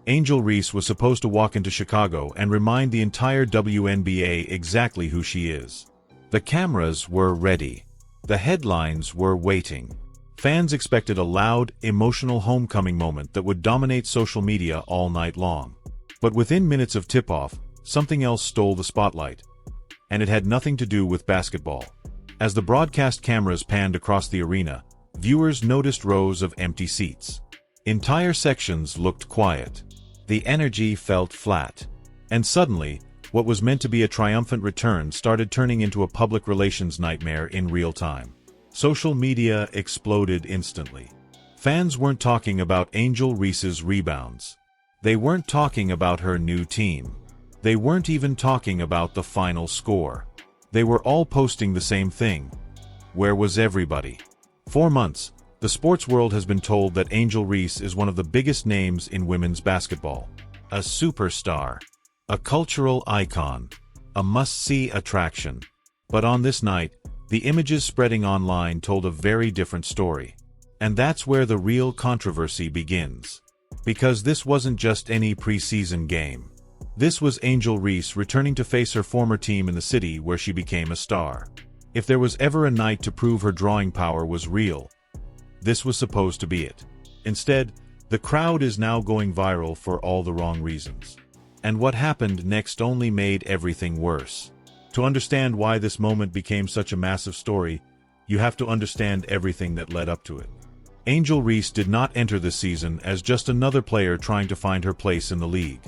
Angel Reese was supposed to walk into Chicago and remind the entire WNBA exactly who she is. The cameras were ready. The headlines were waiting. Fans expected a loud, emotional homecoming moment that would dominate social media all night long. But within minutes of tip-off, something else stole the spotlight. And it had nothing to do with basketball. As the broadcast cameras panned across the arena, viewers noticed rows of empty seats. Entire sections looked quiet. The energy felt flat. And suddenly, what was meant to be a triumphant return started turning into a public relations nightmare in real time. Social media exploded instantly. Fans weren't talking about Angel Reese's rebounds. They weren't talking about her new team. They weren't even talking about the final score. They were all posting the same thing. Where was everybody? For months, the sports world has been told that Angel Reese is one of the biggest names in women's basketball. A superstar. A cultural icon. A must-see attraction. But on this night, the images spreading online told a very different story. And that's where the real controversy begins. Because this wasn't just any preseason game. This was Angel Reese returning to face her former team in the city where she became a star. If there was ever a night to prove her drawing power was real, this was supposed to be it. Instead, the crowd is now going viral for all the wrong reasons. And what happened next only made everything worse. To understand why this moment became such a massive story, you have to understand everything that led up to it. Angel Reese did not enter this season as just another player trying to find her place in the league.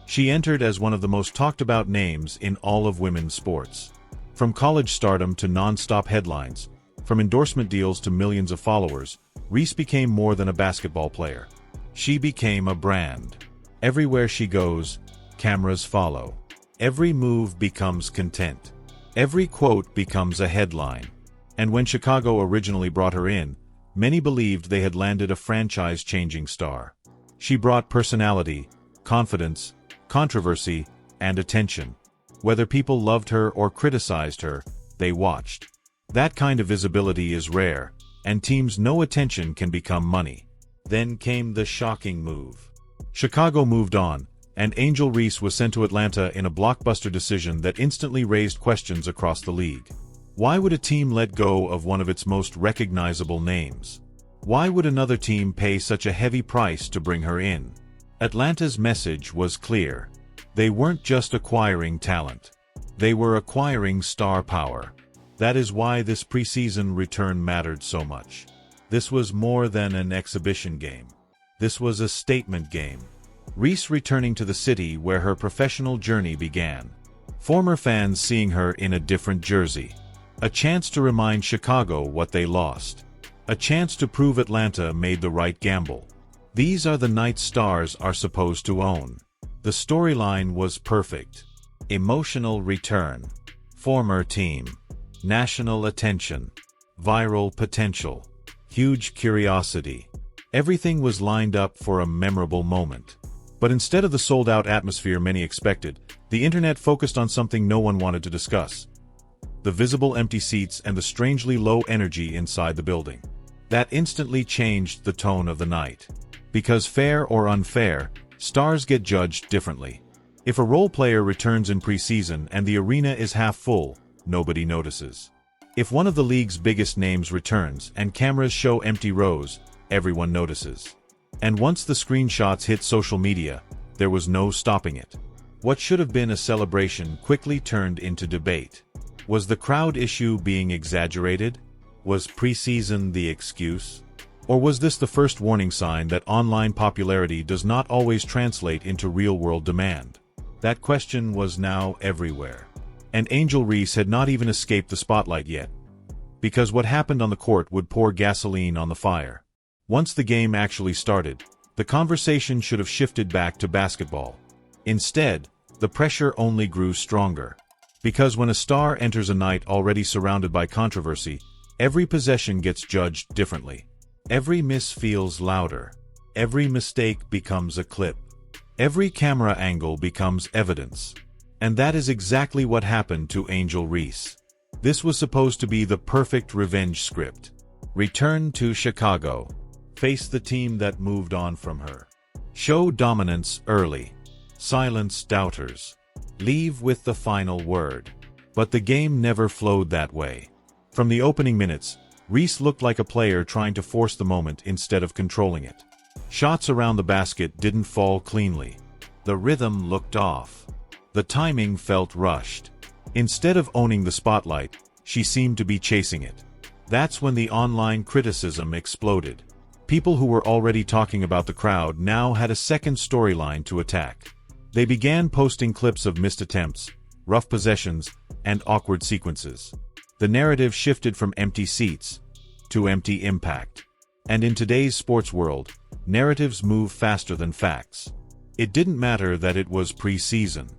She entered as one of the most talked about names in all of women's sports. From college stardom to non-stop headlines, from endorsement deals to millions of followers, Reese became more than a basketball player. She became a brand. Everywhere she goes, cameras follow. Every move becomes content. Every quote becomes a headline. And when Chicago originally brought her in, many believed they had landed a franchise-changing star. She brought personality, confidence, controversy, and attention. Whether people loved her or criticized her, they watched. That kind of visibility is rare, and teams know attention can become money. Then came the shocking move. Chicago moved on, and Angel Reese was sent to Atlanta in a blockbuster decision that instantly raised questions across the league. Why would a team let go of one of its most recognizable names? Why would another team pay such a heavy price to bring her in? Atlanta's message was clear. They weren't just acquiring talent. They were acquiring star power. That is why this preseason return mattered so much. This was more than an exhibition game. This was a statement game. Reese returning to the city where her professional journey began. Former fans seeing her in a different jersey. A chance to remind Chicago what they lost. A chance to prove Atlanta made the right gamble. These are the nights stars are supposed to own. The storyline was perfect. Emotional return. Former team. National attention. Viral potential. Huge curiosity. Everything was lined up for a memorable moment. But instead of the sold-out atmosphere many expected, the internet focused on something no one wanted to discuss. The visible empty seats and the strangely low energy inside the building. That instantly changed the tone of the night. Because fair or unfair, stars get judged differently. If a role player returns in preseason and the arena is half full, nobody notices. If one of the league's biggest names returns and cameras show empty rows, everyone notices. And once the screenshots hit social media, there was no stopping it. What should have been a celebration quickly turned into debate. Was the crowd issue being exaggerated? Was preseason the excuse? Or was this the first warning sign that online popularity does not always translate into real-world demand? That question was now everywhere. And Angel Reese had not even escaped the spotlight yet. Because what happened on the court would pour gasoline on the fire. Once the game actually started, the conversation should have shifted back to basketball. Instead, the pressure only grew stronger. Because when a star enters a night already surrounded by controversy, every possession gets judged differently. Every miss feels louder. Every mistake becomes a clip. Every camera angle becomes evidence. And that is exactly what happened to Angel Reese. This was supposed to be the perfect revenge script. Return to Chicago. Face the team that moved on from her. Show dominance early. Silence doubters. Leave with the final word. But the game never flowed that way. From the opening minutes, Reese looked like a player trying to force the moment instead of controlling it. Shots around the basket didn't fall cleanly. The rhythm looked off. The timing felt rushed. Instead of owning the spotlight, she seemed to be chasing it. That's when the online criticism exploded. People who were already talking about the crowd now had a second storyline to attack. They began posting clips of missed attempts, rough possessions, and awkward sequences. The narrative shifted from empty seats to empty impact. And in today's sports world, narratives move faster than facts. It didn't matter that it was preseason.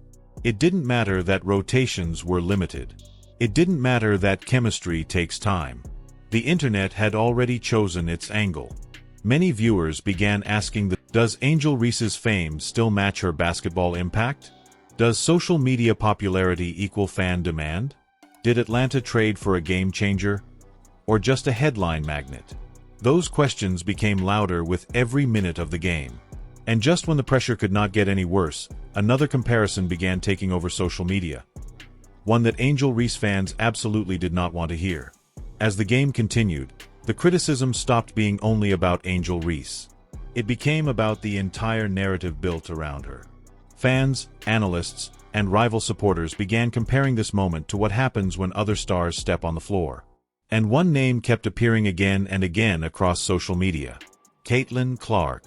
It didn't matter that rotations were limited. It didn't matter that chemistry takes time. The internet had already chosen its angle. Many viewers began asking, does Angel Reese's fame still match her basketball impact? Does social media popularity equal fan demand? Did Atlanta trade for a game changer? Or just a headline magnet? Those questions became louder with every minute of the game. And just when the pressure could not get any worse, another comparison began taking over social media. One that Angel Reese fans absolutely did not want to hear. As the game continued, the criticism stopped being only about Angel Reese. It became about the entire narrative built around her. Fans, analysts, and rival supporters began comparing this moment to what happens when other stars step on the floor. And one name kept appearing again and again across social media: Caitlin Clark.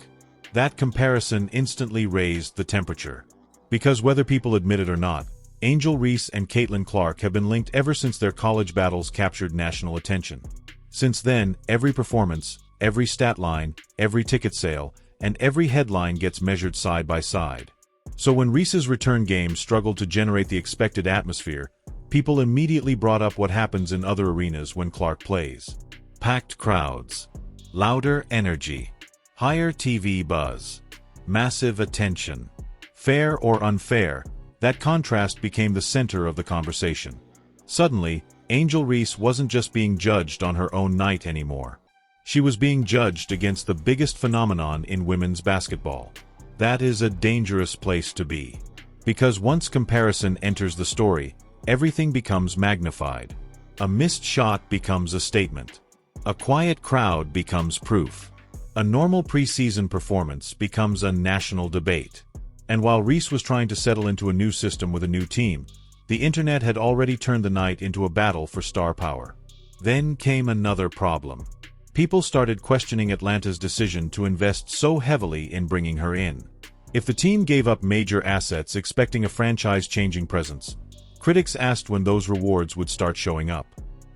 That comparison instantly raised the temperature. Because whether people admit it or not, Angel Reese and Caitlin Clark have been linked ever since their college battles captured national attention. Since then, every performance, every stat line, every ticket sale, and every headline gets measured side by side. So when Reese's return game struggled to generate the expected atmosphere, people immediately brought up what happens in other arenas when Clark plays. Packed crowds, louder energy, higher TV buzz, massive attention. Fair or unfair, that contrast became the center of the conversation. Suddenly, Angel Reese wasn't just being judged on her own night anymore. She was being judged against the biggest phenomenon in women's basketball. That is a dangerous place to be. Because once comparison enters the story, everything becomes magnified. A missed shot becomes a statement. A quiet crowd becomes proof. A normal preseason performance becomes a national debate. And while Reese was trying to settle into a new system with a new team, the internet had already turned the night into a battle for star power. Then came another problem. People started questioning Atlanta's decision to invest so heavily in bringing her in. If the team gave up major assets expecting a franchise-changing presence, critics asked when those rewards would start showing up.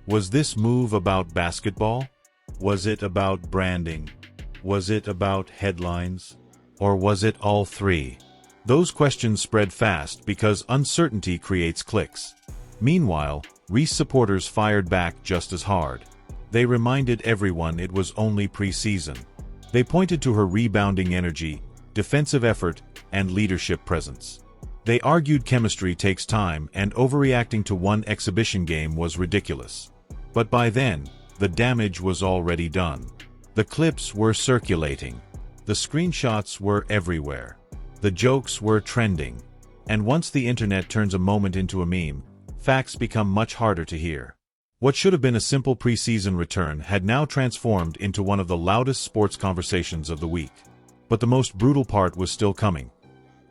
Was this move about basketball? Was it about branding? Was it about headlines? Or was it all three? Those questions spread fast because uncertainty creates clicks. Meanwhile, Reese supporters fired back just as hard. They reminded everyone it was only preseason. They pointed to her rebounding energy, defensive effort, and leadership presence. They argued chemistry takes time and overreacting to one exhibition game was ridiculous. But by then, the damage was already done. The clips were circulating. The screenshots were everywhere. The jokes were trending. And once the internet turns a moment into a meme, facts become much harder to hear. What should have been a simple preseason return had now transformed into one of the loudest sports conversations of the week. But the most brutal part was still coming.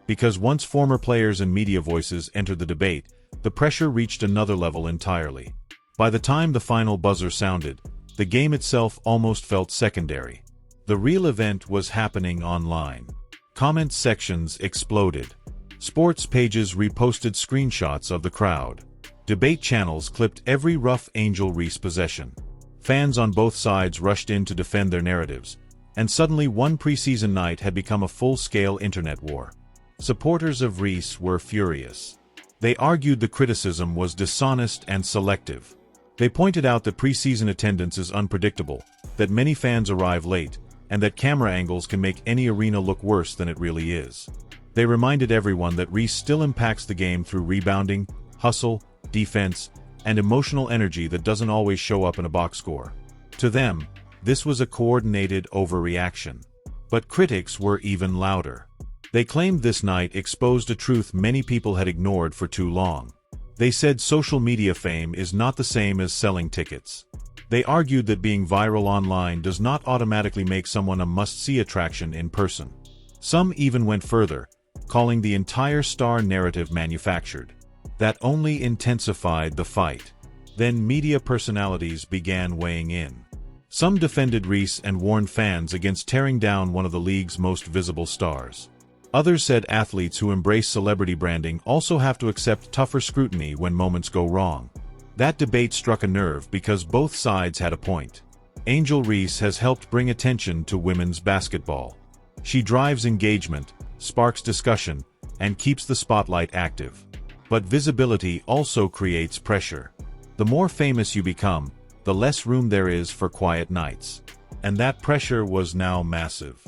Because once former players and media voices entered the debate, the pressure reached another level entirely. By the time the final buzzer sounded, the game itself almost felt secondary. The real event was happening online. Comment sections exploded. Sports pages reposted screenshots of the crowd. Debate channels clipped every rough Angel Reese possession. Fans on both sides rushed in to defend their narratives, and suddenly one preseason night had become a full-scale internet war. Supporters of Reese were furious. They argued the criticism was dishonest and selective. They pointed out that preseason attendance is unpredictable, that many fans arrive late, and that camera angles can make any arena look worse than it really is. They reminded everyone that Reese still impacts the game through rebounding, hustle, defense, and emotional energy that doesn't always show up in a box score. To them, this was a coordinated overreaction. But critics were even louder. They claimed this night exposed a truth many people had ignored for too long. They said social media fame is not the same as selling tickets. They argued that being viral online does not automatically make someone a must-see attraction in person. Some even went further, calling the entire star narrative manufactured. That only intensified the fight. Then media personalities began weighing in. Some defended Reese and warned fans against tearing down one of the league's most visible stars. Others said athletes who embrace celebrity branding also have to accept tougher scrutiny when moments go wrong. That debate struck a nerve because both sides had a point. Angel Reese has helped bring attention to women's basketball. She drives engagement, sparks discussion, and keeps the spotlight active. But visibility also creates pressure. The more famous you become, the less room there is for quiet nights. And that pressure was now massive.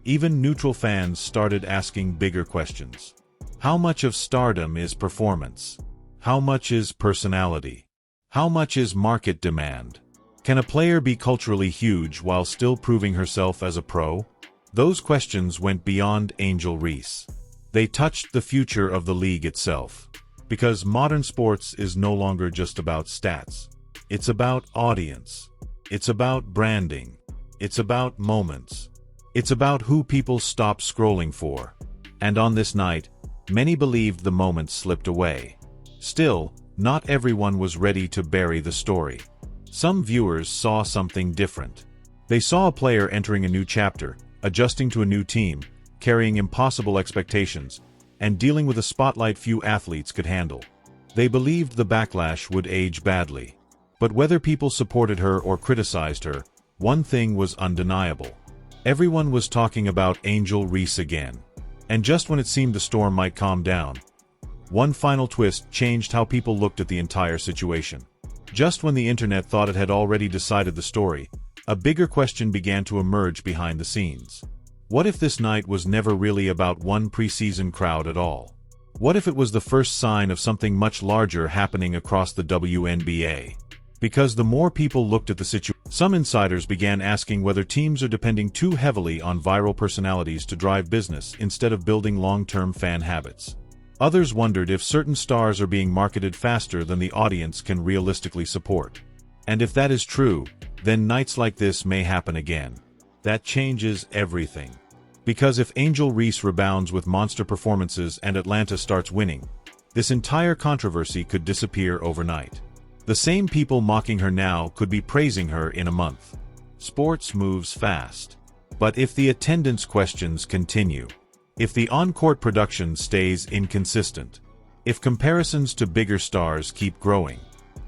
Even neutral fans started asking bigger questions. How much of stardom is performance? How much is personality? How much is market demand? Can a player be culturally huge while still proving herself as a pro? Those questions went beyond Angel Reese. They touched the future of the league itself. Because modern sports is no longer just about stats. It's about audience. It's about branding. It's about moments. It's about who people stop scrolling for. And on this night, many believed the moment slipped away. Still, not everyone was ready to bury the story. Some viewers saw something different. They saw a player entering a new chapter, adjusting to a new team, carrying impossible expectations, and dealing with a spotlight few athletes could handle. They believed the backlash would age badly. But whether people supported her or criticized her, one thing was undeniable. Everyone was talking about Angel Reese again. And just when it seemed the storm might calm down, one final twist changed how people looked at the entire situation. Just when the internet thought it had already decided the story, a bigger question began to emerge behind the scenes. What if this night was never really about one preseason crowd at all? What if it was the first sign of something much larger happening across the WNBA? Because the more people looked at the situation, some insiders began asking whether teams are depending too heavily on viral personalities to drive business instead of building long-term fan habits. Others wondered if certain stars are being marketed faster than the audience can realistically support. And if that is true, then nights like this may happen again. That changes everything. Because if Angel Reese rebounds with monster performances and Atlanta starts winning, this entire controversy could disappear overnight. The same people mocking her now could be praising her in a month. Sports moves fast. But if the attendance questions continue, if the on-court production stays inconsistent, if comparisons to bigger stars keep growing,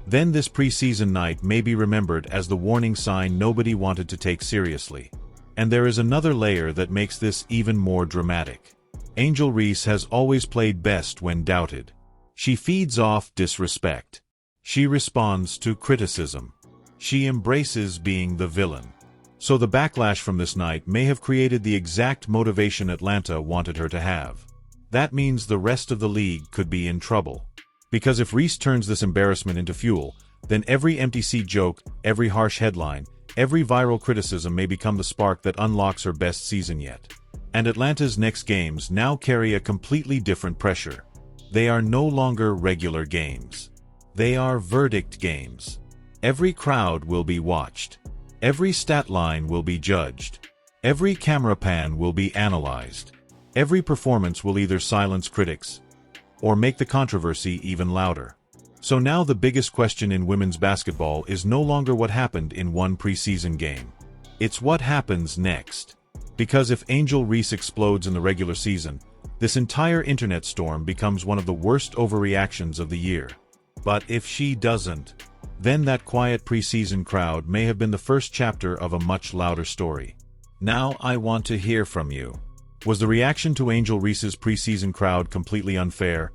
then this preseason night may be remembered as the warning sign nobody wanted to take seriously. And there is another layer that makes this even more dramatic. Angel Reese has always played best when doubted. She feeds off disrespect. She responds to criticism. She embraces being the villain. So the backlash from this night may have created the exact motivation Atlanta wanted her to have. That means the rest of the league could be in trouble. Because if Reese turns this embarrassment into fuel, then every empty seat joke, every harsh headline, every viral criticism may become the spark that unlocks her best season yet. And Atlanta's next games now carry a completely different pressure. They are no longer regular games. They are verdict games. Every crowd will be watched. Every stat line will be judged. Every camera pan will be analyzed. Every performance will either silence critics or make the controversy even louder. So now the biggest question in women's basketball is no longer what happened in one preseason game. It's what happens next. Because if Angel Reese explodes in the regular season, this entire internet storm becomes one of the worst overreactions of the year. But if she doesn't, then that quiet preseason crowd may have been the first chapter of a much louder story. Now I want to hear from you. Was the reaction to Angel Reese's preseason crowd completely unfair?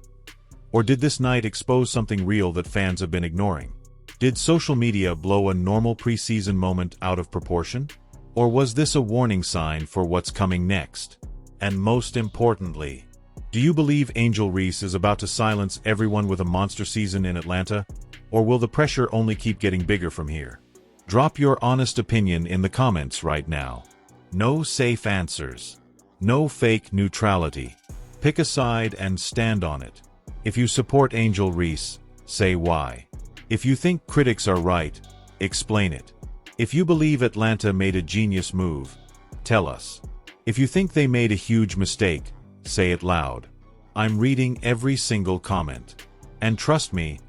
Or did this night expose something real that fans have been ignoring? Did social media blow a normal preseason moment out of proportion? Or was this a warning sign for what's coming next? And most importantly, do you believe Angel Reese is about to silence everyone with a monster season in Atlanta? Or will the pressure only keep getting bigger from here? Drop your honest opinion in the comments right now. No safe answers. No fake neutrality. Pick a side and stand on it. If you support Angel Reese, say why. If you think critics are right, explain it. If you believe Atlanta made a genius move, tell us. If you think they made a huge mistake, say it loud. I'm reading every single comment. And trust me,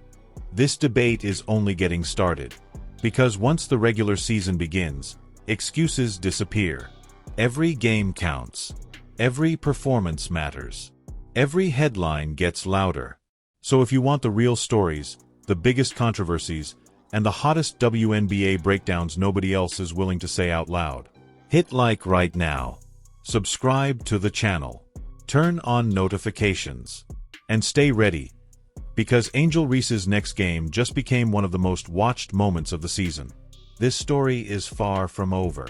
this debate is only getting started. Because once the regular season begins, excuses disappear. Every game counts. Every performance matters. Every headline gets louder. So if you want the real stories, the biggest controversies, and the hottest WNBA breakdowns nobody else is willing to say out loud, hit like right now. Subscribe to the channel. Turn on notifications. And stay ready, because Angel Reese's next game just became one of the most watched moments of the season. This story is far from over.